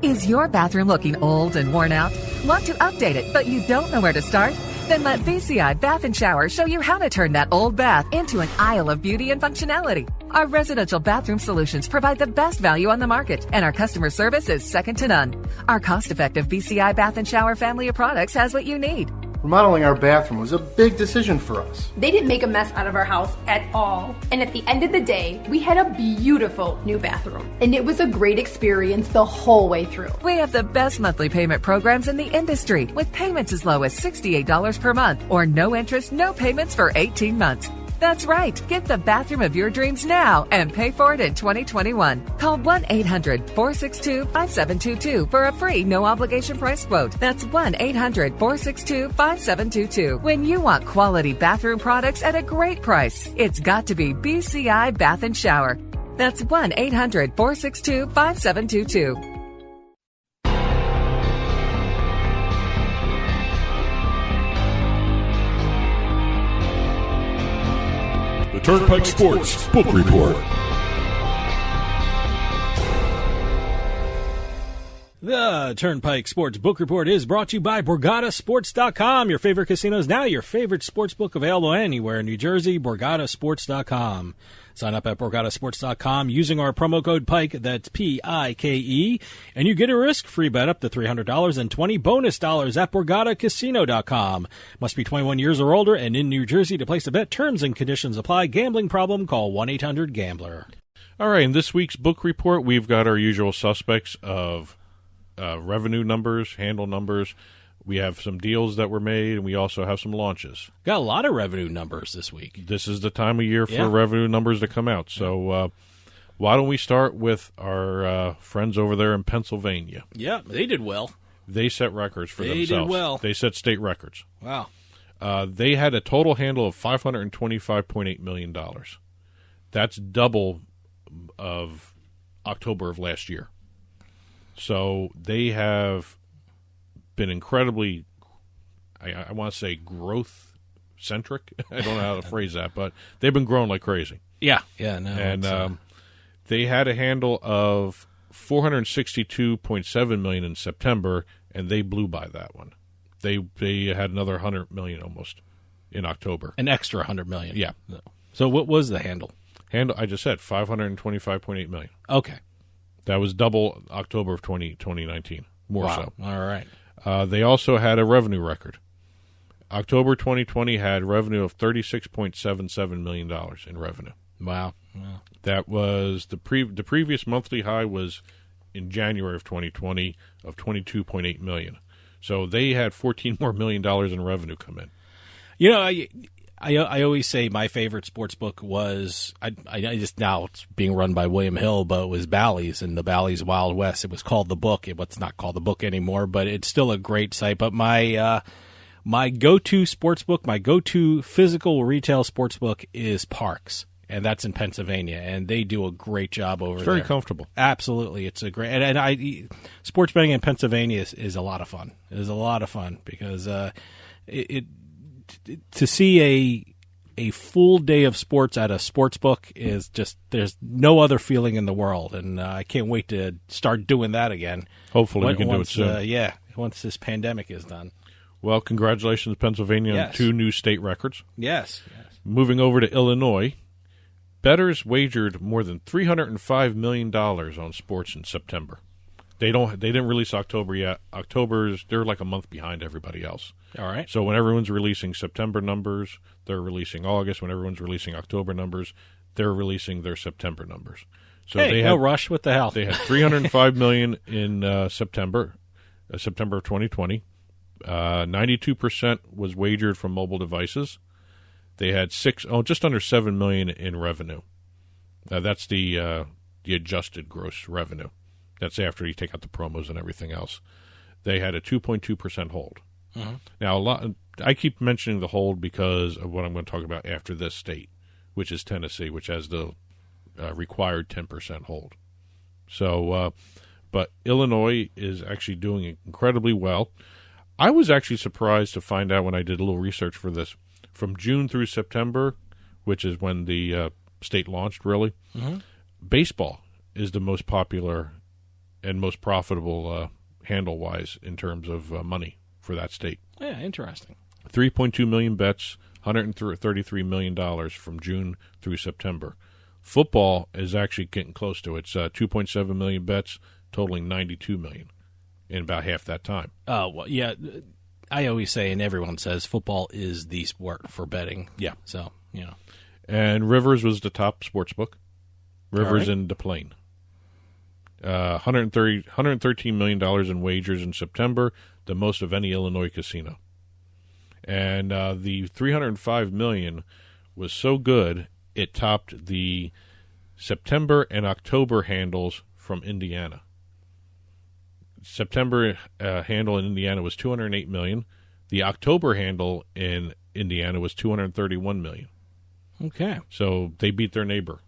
Is your bathroom looking old and worn out? Want to update it, but you don't know where to start? Then let VCI Bath and Shower show you how to turn that old bath into an aisle of beauty and functionality. Our residential bathroom solutions provide the best value on the market, and our customer service is second to none. Our cost-effective VCI Bath and Shower family of products has what you need. Remodeling our bathroom was a big decision for us. They didn't make a mess out of our house at all. And at the end of the day, we had a beautiful new bathroom. And it was a great experience the whole way through. We have the best monthly payment programs in the industry, with payments as low as $68 per month, or no interest, no payments for 18 months. That's right. Get the bathroom of your dreams now and pay for it in 2021. Call 1-800-462-5722 for a free no-obligation price quote. That's 1-800-462-5722. When you want quality bathroom products at a great price, it's got to be BCI Bath and Shower. That's 1-800-462-5722. Turnpike Sports Book Report. The Turnpike Sports Book Report is brought to you by BorgataSports.com. Your favorite casinos now, your favorite sports book available anywhere in New Jersey, BorgataSports.com. Sign up at BorgataSports.com using our promo code PIKE, that's P-I-K-E, and you get a risk-free bet up to $300 and 20 bonus dollars at BorgataCasino.com. Must be 21 years or older and in New Jersey to place a bet. Terms and conditions apply. Gambling problem? Call 1-800-GAMBLER. All right, in this week's book report, we've got our usual suspects of revenue numbers, handle numbers. We have some deals that were made, and we also have some launches. Got a lot of revenue numbers this week. This is the time of year for revenue numbers to come out. So why don't we start with our friends over there in Pennsylvania? Yeah, they did well. They set records for themselves. They did well. They set state records. Wow. They had a total handle of $525.8 million. That's double of October of last year. So they have been incredibly, I want to say, growth-centric. I don't know how to phrase that, but they've been growing like crazy. No. And they had a handle of $462.7 million in September, and they blew by that one. They had another $100 million almost in October. An extra $100 million. Yeah. So what was the handle? I just said $525.8 million. Okay. That was double October of 2019. More so. All right. They also had a revenue record. October 2020 had revenue of $36.77 million in revenue. Wow. That was the previous monthly high was in January of 2020 of $22.8 million. So they had $14 more million in revenue come in. You know, I always say my favorite sports book was I just now it's being run by William Hill, but it was Bally's and the Bally's Wild West. It was called The Book. It's not called The Book anymore, but it's still a great site. But my go-to sports book, my go-to physical retail sports book is Parks, and that's in Pennsylvania, and they do a great job over there. Very comfortable. Absolutely, it's a great and sports betting in Pennsylvania is a lot of fun. It is a lot of fun because to see a full day of sports at a sports book is just there's no other feeling in the world, and I can't wait to start doing that again. Hopefully, we can do it soon. Once this pandemic is done. Well, congratulations, Pennsylvania, on 2 new state records. Yes. Moving over to Illinois, bettors wagered more than $305 million on sports in September. They didn't release October yet. They're like a month behind everybody else. All right. So when everyone's releasing September numbers, they're releasing August. When everyone's releasing October numbers, they're releasing their September numbers. So no rush. What the hell? They had $305 million in September of 2020. 92% was wagered from mobile devices. They had just under $7 million in revenue. That's the adjusted gross revenue. That's after you take out the promos and everything else. They had a 2.2% hold. Mm-hmm. Now, I keep mentioning the hold because of what I'm going to talk about after this state, which is Tennessee, which has the required 10% hold. So, but Illinois is actually doing incredibly well. I was actually surprised to find out when I did a little research for this, from June through September, which is when the state launched, really, baseball is the most popular and most profitable handle-wise in terms of money for that state. Yeah, interesting. 3.2 million bets, $133 million from June through September. Football is actually getting close to it. It's 2.7 million bets, totaling $92 million in about half that time. Oh, well, yeah. I always say, and everyone says, football is the sport for betting. Yeah. So, And Rivers was the top sports book. Rivers right. in Des Plaines. $113 million in wagers in September, the most of any Illinois casino. And the $305 million was so good, it topped the September and October handles from Indiana. September handle in Indiana was $208 million. The October handle in Indiana was $231 million. Okay. So they beat their neighbor.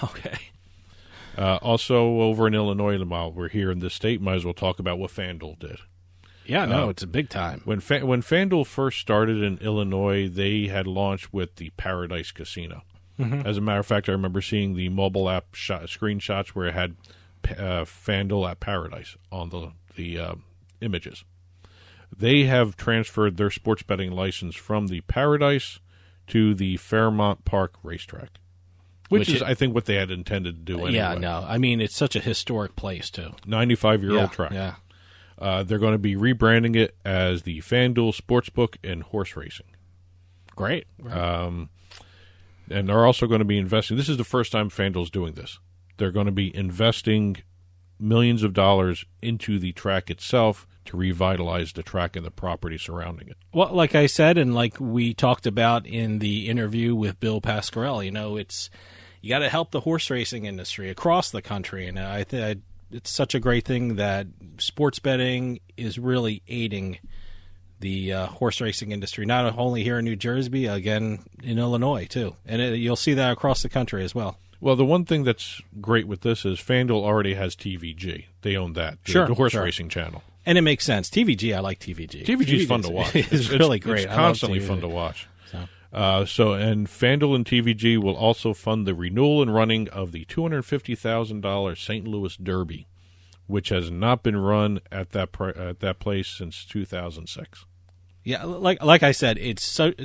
Okay. Also, over in Illinois, while we're here in this state, might as well talk about what FanDuel did. Yeah, no, it's a big time. When FanDuel first started in Illinois, they had launched with the Paradise Casino. Mm-hmm. As a matter of fact, I remember seeing the mobile app screenshots where it had FanDuel at Paradise on the images. They have transferred their sports betting license from the Paradise to the Fairmount Park racetrack, which is, I think, what they had intended to do anyway. Yeah, no. I mean, it's such a historic place, too. 95-year-old track. Yeah. They're going to be rebranding it as the FanDuel Sportsbook and Horse Racing. Great. And they're also going to be investing. This is the first time FanDuel's doing this. They're going to be investing millions of dollars into the track itself to revitalize the track and the property surrounding it. Well, like I said, and like we talked about in the interview with Bill Pasquarelli, you got to help the horse racing industry across the country, and I think it's such a great thing that sports betting is really aiding the horse racing industry, not only here in New Jersey, again in Illinois too, and you'll see that across the country as well. Well, the one thing that's great with this is FanDuel already has TVG. They own that, the horse racing channel. And it makes sense. TVG, I like TVG. TVG is fun to watch. It's really great. It's constantly fun to watch. And FanDuel and TVG will also fund the renewal and running of the $250,000 St. Louis Derby, which has not been run at that place since 2006. Yeah, like I said, it's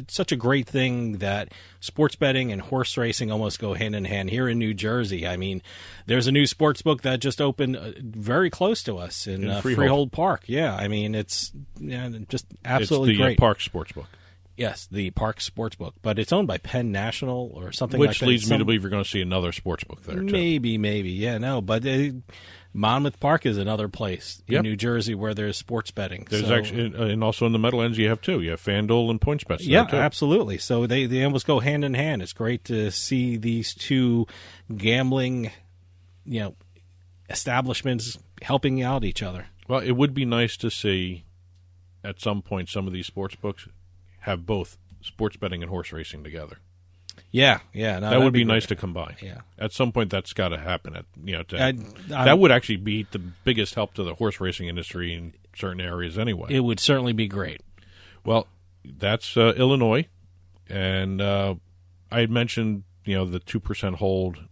such a great thing that sports betting and horse racing almost go hand in hand here in New Jersey. I mean, there's a new sports book that just opened very close to us in Freehold Park. Yeah, I mean, it's just absolutely great. It's the Park Sportsbook. Yes, the Park Sportsbook, but it's owned by Penn National or something like that. Which leads me to believe you're going to see another sportsbook there, too. Maybe. Yeah, no, but Monmouth Park is another place in New Jersey where there's sports betting. There's actually, and also in the Meadowlands, you have two. You have FanDuel and PointsBet. Yeah, absolutely. So they almost go hand in hand. It's great to see these two gambling, establishments helping out each other. Well, it would be nice to see at some point some of these sports books have both sports betting and horse racing together. Yeah. No, that would be nice to combine. Yeah. At some point, that's got to happen. That would actually be the biggest help to the horse racing industry in certain areas anyway. It would certainly be great. Well, that's Illinois. And I had mentioned, the 2% hold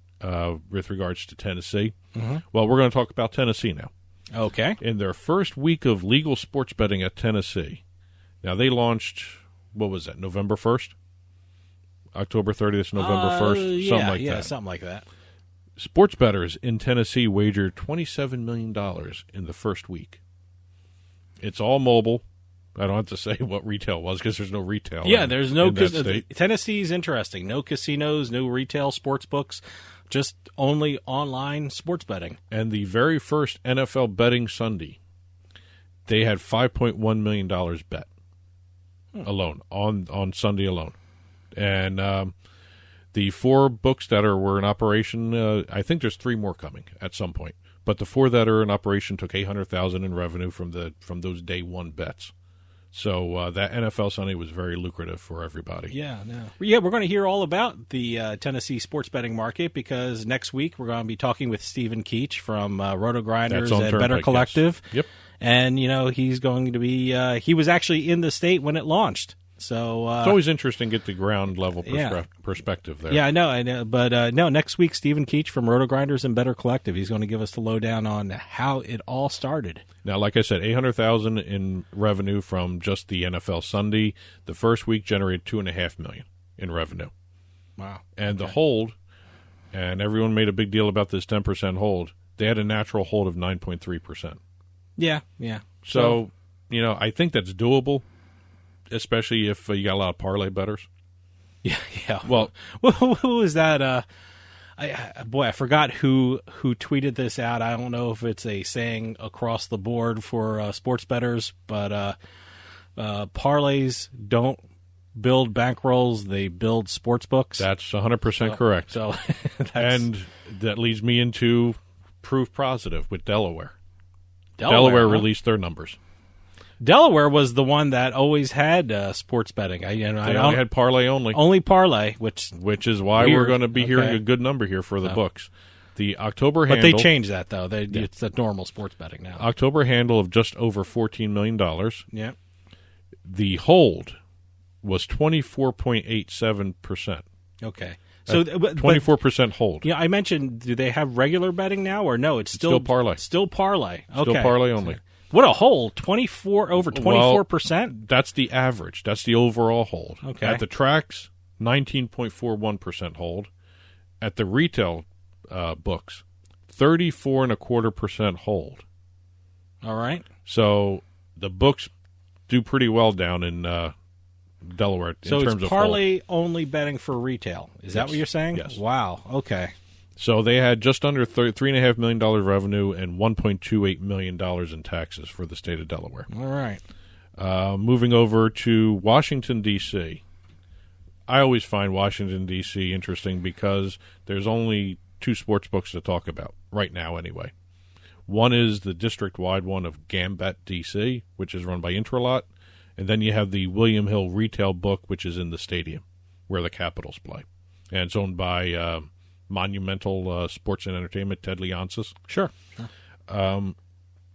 with regards to Tennessee. Mm-hmm. Well, we're going to talk about Tennessee now. Okay. In their first week of legal sports betting at Tennessee, now they launched, what was that, November 1st? October 30th, November 1st, something like that. Yeah, something like that. Sports bettors in Tennessee wagered $27 million in the first week. It's all mobile. I don't have to say what retail was because there's no retail. Yeah, there's no. Tennessee's interesting. No casinos, no retail sports books, just only online sports betting. And the very first NFL betting Sunday, they had $5.1 million bet alone on Sunday alone. And the four books that were in operation, I think there's three more coming at some point. But the four that are in operation took $800,000 in revenue from those day one bets. So that NFL Sunday was very lucrative for everybody. Yeah, we're going to hear all about the Tennessee sports betting market because next week we're going to be talking with Stephen Keach from Roto Grinders and Turnpike, Better Collective. Yes. Yep. And he's going to be. He was actually in the state when it launched. So it's always interesting to get the ground level Yeah. perspective there. Yeah, I know. But no, next week, Stephen Keach from Roto Grinders and Better Collective, he's going to give us the lowdown on how it all started. Now, like I said, $800,000 in revenue from just the NFL Sunday. The first week generated $2.5 million in revenue. Wow. And the hold, and everyone made a big deal about this 10% hold. They had a natural hold of 9.3%. Yeah. So, I think that's doable, especially if you got a lot of parlay bettors. Yeah. Well, who was that? I forgot who tweeted this out. I don't know if it's a saying across the board for sports bettors, but parlays don't build bankrolls; they build sports books. that's 100% correct. So, and that leads me into proof positive with Delaware. Delaware huh? released their numbers. Delaware was the one that always had sports betting. They only had parlay only, parlay, which is why weird. we're going to be hearing Okay. a good number here for the books. The October But handle, they changed that though. It's the normal sports betting now. October handle of just over $14 million. Yeah. The hold was 24.87%. Okay. So 24% hold. Yeah, I mentioned. Do they have regular betting now, or no? It's still parlay. Still parlay. Okay. Still parlay only. What a hold! 24%. That's the average. That's the overall hold. Okay. At the tracks, 19.41% hold. At the retail books, 34.25% hold. All right. So the books do pretty well down in Delaware in So terms it's of parlay only betting for retail. Is that Yes. what you're saying? Yes. Wow. Okay. So they had just under $3.5 million revenue and $1.28 million in taxes for the state of Delaware. All right. Moving over to Washington, D.C. I always find Washington, D.C. interesting because there's only two sports books to talk about right now anyway. One is the district-wide one of Gambit, D.C., which is run by Intralot. And then you have the William Hill retail book, which is in the stadium where the Capitals play. And it's owned by Monumental Sports and Entertainment, Ted Leonsis. Sure.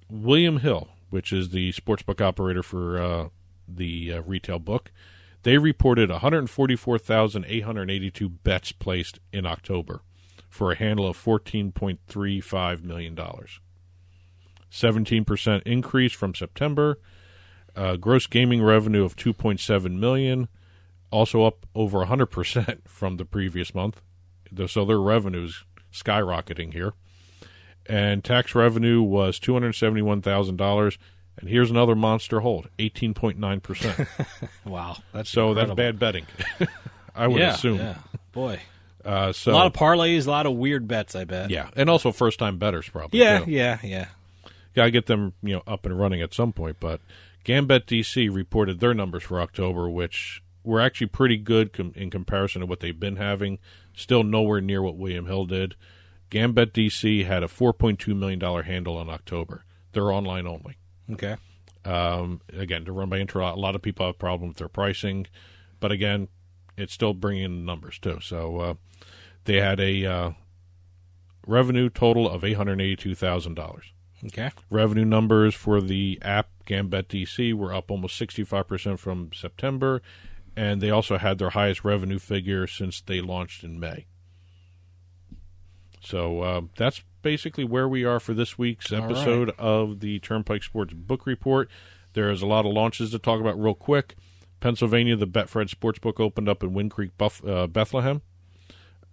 William Hill, which is the sportsbook operator for the retail book, they reported 144,882 bets placed in October for a handle of $14.35 million. 17% increase from September. Gross gaming revenue of $2.7 million, also up over 100% from the previous month. So their revenue's skyrocketing here. And tax revenue was $271,000. And here's another monster hold, 18.9%. Wow. That's That's bad betting, I would assume. Yeah. Boy. So A lot of parlays, a lot of weird bets, I bet. yeah, and also first-time bettors probably. Yeah, too. yeah. Got to get them up and running at some point. But Gambit DC reported their numbers for October, which were actually pretty good in comparison to what they've been having. Still nowhere near what William Hill did. Gambit DC had a $4.2 million handle in October. They're online only. Okay. Again, they're run by Intralot. A lot of people have a problem with their pricing. But again, it's still bringing in numbers too. So they had a revenue total of $882,000. Okay. Revenue numbers for the app Gambit DC were up almost 65% from September, and they also had their highest revenue figure since they launched in May. So that's basically where we are for this week's episode of the Turnpike Sports Book Report. There is a lot of launches to talk about real quick. Pennsylvania, the Betfred Sportsbook opened up in Wind Creek, Bethlehem.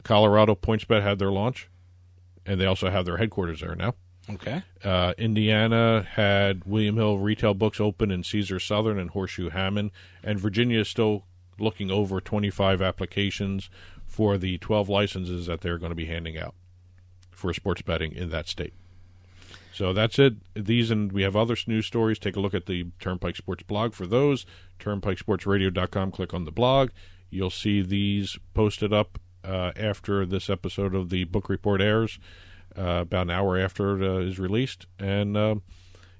Colorado, PointsBet had their launch, and they also have their headquarters there now. Okay. Indiana had William Hill retail books open in Caesar Southern and Horseshoe Hammond, and Virginia is still looking over 25 applications for the 12 licenses that they're going to be handing out for sports betting in that state. So that's it. These, and we have other news stories. Take a look at the Turnpike Sports blog for those. TurnpikeSportsRadio.com. Click on the blog. You'll see these posted up after this episode of the book report airs, about an hour after it is released. And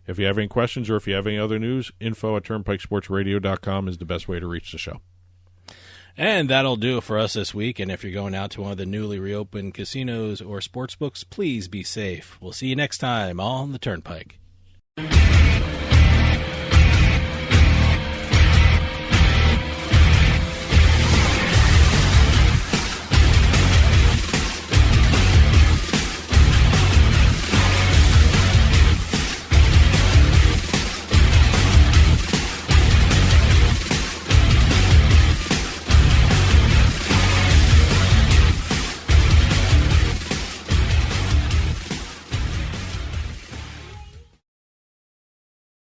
if you have any questions or if you have any other news, info@TurnpikeSportsRadio.com is the best way to reach the show. And that'll do it for us this week. And if you're going out to one of the newly reopened casinos or sports books, please be safe. We'll see you next time on the Turnpike.